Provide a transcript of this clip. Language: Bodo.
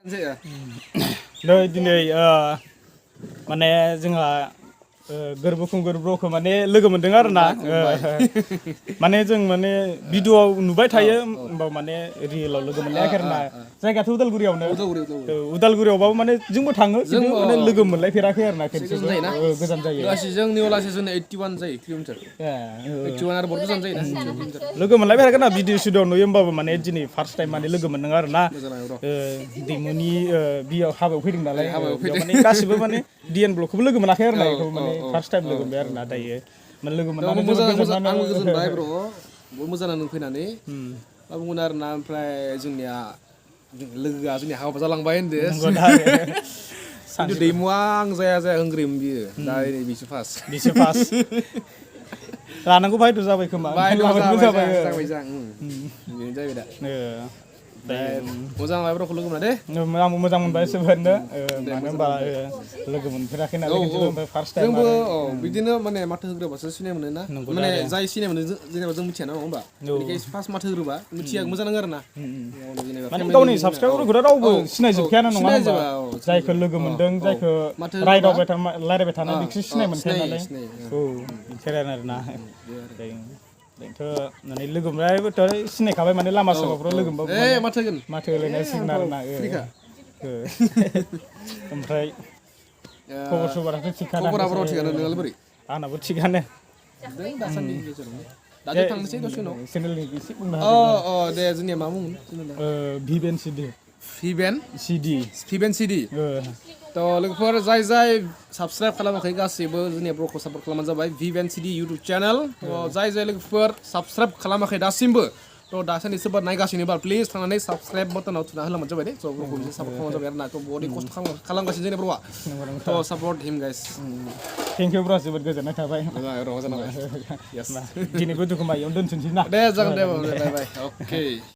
नै दिनै माने जोंहा गोरबो खुंगुर ब्र'खौ माने लोगो मोनदों आरो ना माने जों माने भिडिअ'आव नुबाय थायो होमबा माने रियेलाव लोगो मोनलायाखै आरो ना जायगाथ' उदालगुरियावनो उदालगुरियावबाबो माने जोंबो थाङो खिन्थु माने लोगो मोनलायफेराखै आरो ना खेबसेबो गोजान जायो गासिजों निवलासेजों 81 जायो किल'मिटार 81 आरो बहुत गोजान जायो ना लोगो मोनलायफेराखै ना भिडिअ सिडिअ नुयो होमबाबो माने दिनै फार्स्ट टाइम माने लोगो मोनदों आरो ना दैमुनि बियाव हाबायाव फैदों नालाय माने गासिबो माने डिएन ब्लगखौबो लोगो मोनाखै आरो ना बेखौ माने फार्स्ट टाइम लोगो मोनबाय आरो ना दायो माने लोगो मोननानै आंबो गोजोनबाय ब्र' बहुत मोजां नांदों फैनानै मा बुंगोन आरो ना ओमफ्राय जोंनिया लोगोआ जोंनि हाबा जालांबाय होनदो खिन्थु दैमुआ आं जाया होनग्रोयोमोन बियो दा बिसो फार्स्ट लानांगौ बायद' जाबाय खोमा जाबाय बेनो जाबाय दा मोजां मोनबाय ब्र'खौ लोगो मोना दे आंबो मोजां मोनबाय जोबोदनो मानो होनबा लोगो मोनफेराखै नालाय ओमफ्राय फार्स्ट टाइम जोंबो बिदिनो माने माथो होग्रोबासो सिनाय मोनो ना माने जाय सिनाय मोनो जेनेबा जों मिथिया ना होमबा बेनिखायनो फार्स्ट माथो होग्रोबा मिथिया मोजां नाङो आरो ना माने गावनि साबसक्राइबारखौथ' रावबो सिनायजोबखायाना नङा होमबा जायखौ लोगो मोनदों जायखौ रायदावबाय थानाय बेखौसो सिनाय मोनखाया नालाय औ बिसोर आरो ना बेनोथ' माने लोगो मोनबायबोथ' सिनायखाबाय माने लामा सामाफ्राव लोगो मोनबाबो माथो होलायनांसिगोन आरो ना ओमफ्राय खबर सबराथ' थिगानो नोंनालाय बोरै आंनाबो थिगानो दासान्दि दादि थांनोसै दसे उनाव चेनेलनि एसे बुंनो दे जोंनिया मा बुंगोन Vivencyd थ' लोगोफोर जाय साबसक्राइब खालामाखै गासैबो जोंनिया ब्र'खौ सापर्ट खालामबानो जाबाय Vivencyd इउटुब चेनेल थ' जाय लोगोफोर साबसक्राइब खालामाखै दासिमबो थ' दासान्दि सोरबा नायगासिनोबा प्लिज थांनानै साबसक्राइब बाटनाव थुना होलांबानो जाबाय दे थ' ब्र'खौ बिदिनो सापर्ट खालामबानो जाबाय आरो ना थ' बहुद खस्थ' खालामगासिनो जोंनि ब्र'आ थ' सापर्ट हिम गाइस थेंक इउ ब्र' जोबोद गोजोननाय थाबाय दिनैबो दुखु मायावनो दोनथ'नोसै ना दे जागोन दे बाय बाय अके